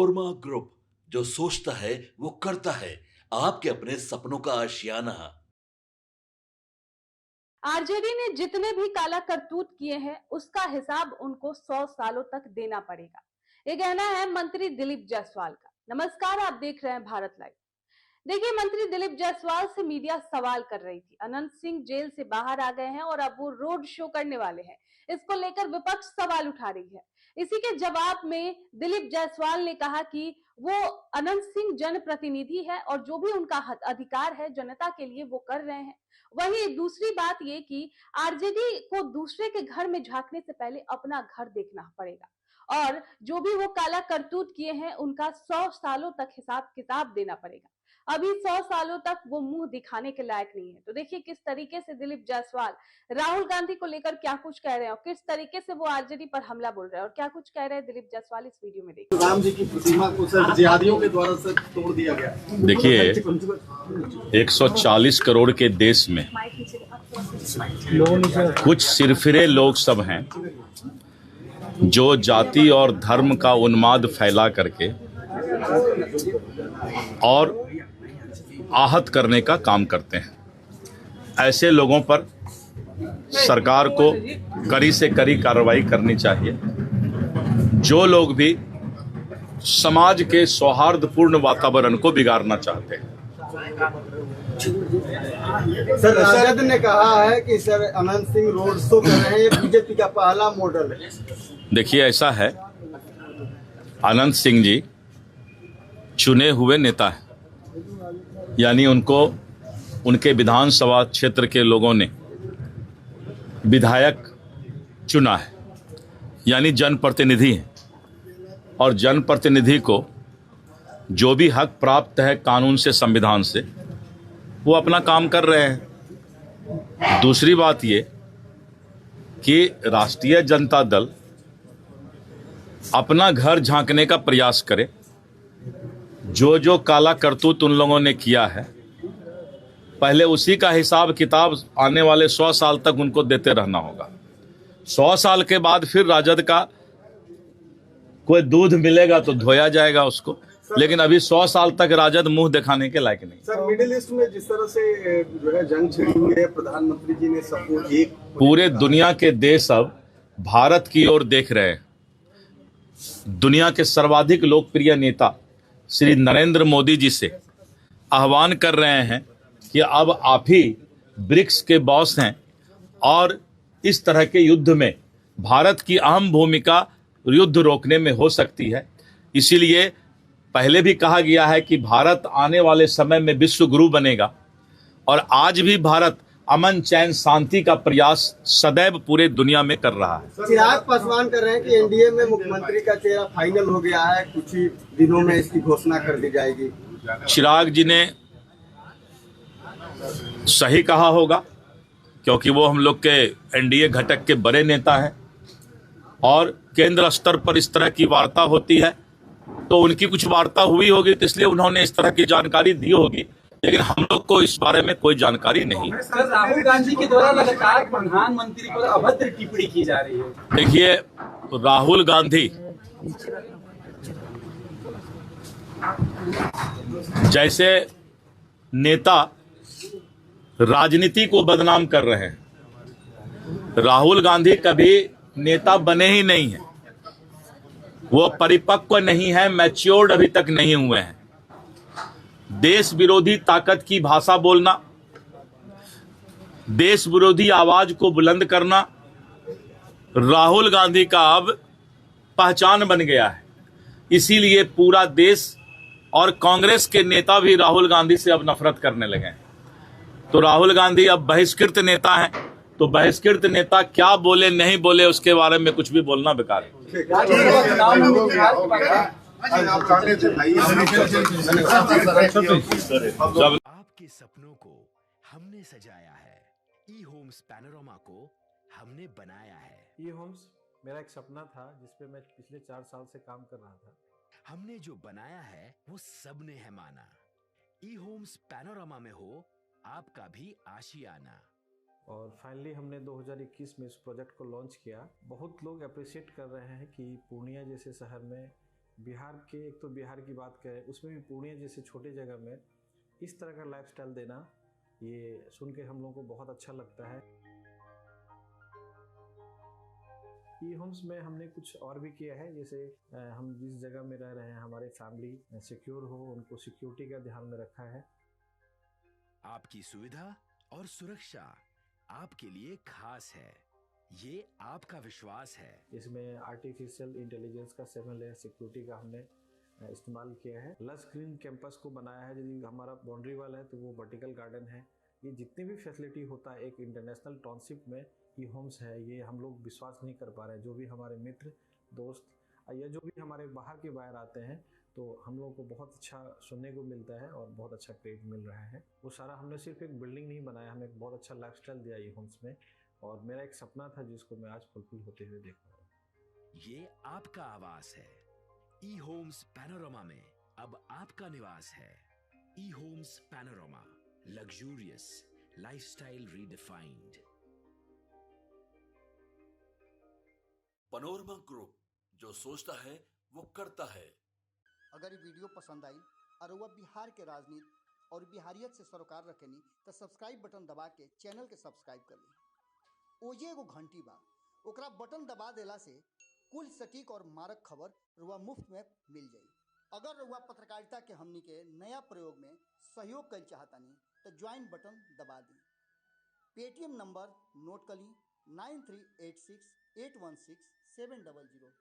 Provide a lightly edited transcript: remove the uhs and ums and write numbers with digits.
Korma group, जो सोचता है वो करता है। आपके अपने सपनों का आशियाना। आरजेडी ने जितने भी काला करतूत किए हैं उसका हिसाब उनको 100 सालों तक देना पड़ेगा। ये कहना है मंत्री दिलीप जायसवाल का। नमस्कार, आप देख रहे हैं भारत लाइव। देखिए, मंत्री दिलीप जायसवाल से मीडिया सवाल कर रही थी। अनंत सिंह जेल से बाहर आ गए हैं और अब वो रोड शो करने वाले हैं। इसको लेकर विपक्ष सवाल उठा रही है। इसी के जवाब में दिलीप जायसवाल ने कहा कि वो अनंत सिंह जनप्रतिनिधि है और जो भी उनका अधिकार है जनता के लिए वो कर रहे हैं। वहीं दूसरी बात ये कि आरजेडी को दूसरे के घर में झांकने से पहले अपना घर देखना पड़ेगा और जो भी वो काला करतूत किए हैं उनका 100 सालों तक हिसाब किताब देना पड़ेगा। अभी 100 सालों तक वो मुंह दिखाने के लायक नहीं है। तो देखिए किस तरीके से दिलीप जायसवाल राहुल गांधी को लेकर क्या कुछ कह रहे हैं और किस तरीके से वो आरजेडी पर हमला बोल रहे हैं और क्या कुछ कह रहे हैं दिलीप जायसवाल, इस वीडियो में देखिए। राम जी की प्रतिमा को सर जिहादियों के द्वारा सर तोड़ दिया गया। देखिए, 140 करोड़ के देश में कुछ सिरफिरे लोग सब हैं जो जाति और धर्म का उन्माद फैला करके और आहत करने का काम करते हैं। ऐसे लोगों पर सरकार को कड़ी से कड़ी कार्रवाई करनी चाहिए। जो लोग भी समाज के सौहार्दपूर्ण वातावरण को बिगाड़ना चाहते हैं। सर, राजद ने कहा है कि sir Anant Singh road show कर रहे हैं, ये बीजेपी का पहला मॉडल है। देखिए, ऐसा है, अनंत सिंह जी चुने हुए नेता हैं, यानी उनको उनके विधानसभा क्षेत्र के लोगों ने विधायक चुना है, यानी जनप्रतिनिधि हैं। और जनप्रतिनिधि को जो भी हक प्राप्त है कानून से, संविधान से, वो अपना काम कर रहे हैं। दूसरी बात ये कि राष्ट्रीय जनता दल अपना घर झांकने का प्रयास करे। जो जो काला करतूत उन लोगों ने किया है, पहले उसी का हिसाब किताब आने वाले 100 साल तक उनको देते रहना होगा। 100 साल के बाद फिर राजद का कोई दूध मिलेगा तो धोया जाएगा उसको, लेकिन अभी 100 साल तक राजद मुंह दिखाने के लायक नहीं। सर, मिडिल ईस्ट में जिस तरह से जो है जंग छिड़ी हुई है, प्रधानमंत्री जी ने सबको एक पूरे दुनिया के देश अब भारत की ओर देख रहे हैं। दुनिया के सर्वाधिक लोकप्रिय नेता श्री नरेंद्र मोदी जी से आह्वान कर रहे हैं कि अब आप ही ब्रिक्स के बॉस हैं और इस तरह के युद्ध में भारत की अहम भूमिका युद्ध रोकने में हो सकती है। इसीलिए पहले भी कहा गया है कि भारत आने वाले समय में विश्व गुरु बनेगा और आज भी भारत अमन, चैन, शांति का प्रयास सदैव पूरे दुनिया में कर रहा है। चिराग पासवान कर रहे हैं कि एनडीए में मुख्यमंत्री का चेहरा फाइनल हो गया है, कुछ ही दिनों में इसकी घोषणा कर दी जाएगी। चिराग जी ने सही कहा होगा, क्योंकि वो हम लोग के एनडीए घटक के बड़े नेता हैं और केंद्र स्तर पर इस तरह की वार्ता होती है तो उनकी कुछ वार्ता हुई होगी, तो इसलिए उन्होंने इस तरह की जानकारी दी होगी, लेकिन हम लोग को इस बारे में कोई जानकारी नहीं। सर, राहुल गांधी के द्वारा लगातार प्रधानमंत्री पर अभद्र टिप्पणी की जा रही है। देखिए, राहुल गांधी जैसे नेता राजनीति को बदनाम कर रहे हैं, राहुल गांधी कभी नेता बने ही नहीं है। वो परिपक्व नहीं है, मैच्योर्ड अभी तक नहीं हुए हैं। देश विरोधी ताकत की भाषा बोलना, देश विरोधी आवाज को बुलंद करना राहुल गांधी का अब पहचान बन गया है। इसीलिए पूरा देश और कांग्रेस के नेता भी राहुल गांधी से अब नफरत करने लगे हैं। तो राहुल गांधी अब बहिष्कृत नेता हैं, तो बहिष्कृत नेता क्या बोले नहीं बोले उसके बारे में कुछ भी बोलना बेकार है। आपके सपनों को हमने सजाया है, ई होम्स पैनोरमा को हमने बनाया है। ई होम्स मेरा एक सपना था जिसपे मैं पिछले 4 साल से काम कर रहा था। हमने जो बनाया है वो सबने है माना। ई होम्स पैनोरमा में हो आपका भी आशियाना। और फाइनली हमने 2021 में इस प्रोजेक्ट को लॉन्च किया। बहुत लोग अप्रिशिएट कर रहे हैं कि पूर्णिया जैसे शहर में बिहार के, एक तो बिहार की बात करें, उसमें भी पूर्णिया जैसे छोटे जगह में इस तरह का लाइफस्टाइल देना, ये सुन के हम लोगों को बहुत अच्छा लगता है। ई होम्स में हमने कुछ और भी किया है, जैसे हम जिस जगह में रह रहे हैं हमारे फैमिली सिक्योर हो, उनको सिक्योरिटी का ध्यान में रखा है। आपकी सुविधा और सुरक्षा आपके लिए खास है, ये आपका विश्वास है। इसमें आर्टिफिशियल इंटेलिजेंस का 7 लेयर सिक्योरिटी का हमने इस्तेमाल किया है। लस ग्रीन कैंपस को बनाया है, यदि हमारा बाउंड्री वाल है तो वो वर्टिकल गार्डन है। ये जितनी भी फैसिलिटी होता है एक इंटरनेशनल टाउनशिप में, ई होम्स है, ये हम लोग विश्वास नहीं कर पा रहे हैं। जो भी हमारे मित्र दोस्त या जो भी हमारे बाहर के बाहर आते हैं, तो हम लोगों को बहुत अच्छा सुनने को मिलता है और बहुत अच्छा क्रेडिट मिल रहा है। वो सारा हमने सिर्फ एक बिल्डिंग नहीं बनाया, हमें एक बहुत अच्छा लाइफस्टाइल दिया ई होम्स में, और मेरा एक सपना था जिसको मैं आज फुलफिल होते हुए देख पा रहा हूँ। ये आपका आवास है। ई होम्स पैनोरमा में अब आपका निवास है। E Homes Panorama, luxurious lifestyle redefined. Panorama group, जो सोचता है वो करता है। अगर ये वीडियो पसंद आई और वह बिहार के राजनीति और बिहारियत से सरोकार रखेनी तो सब्सक्राइब बटन दबा के चैनल के सब्सक्राइब कर ली। ओजे एगो घंटी बा, ओकरा बटन दबा देला से कुल सटीक और मारक खबर रुआ मुफ्त में मिल जाई। अगर रुआ पत्रकारिता के हमनी के नया प्रयोग में सहयोग कर चाहतानी तो ज्वाइन बटन दबा दी। पेटीएम नंबर नोट कर ली 9386816700।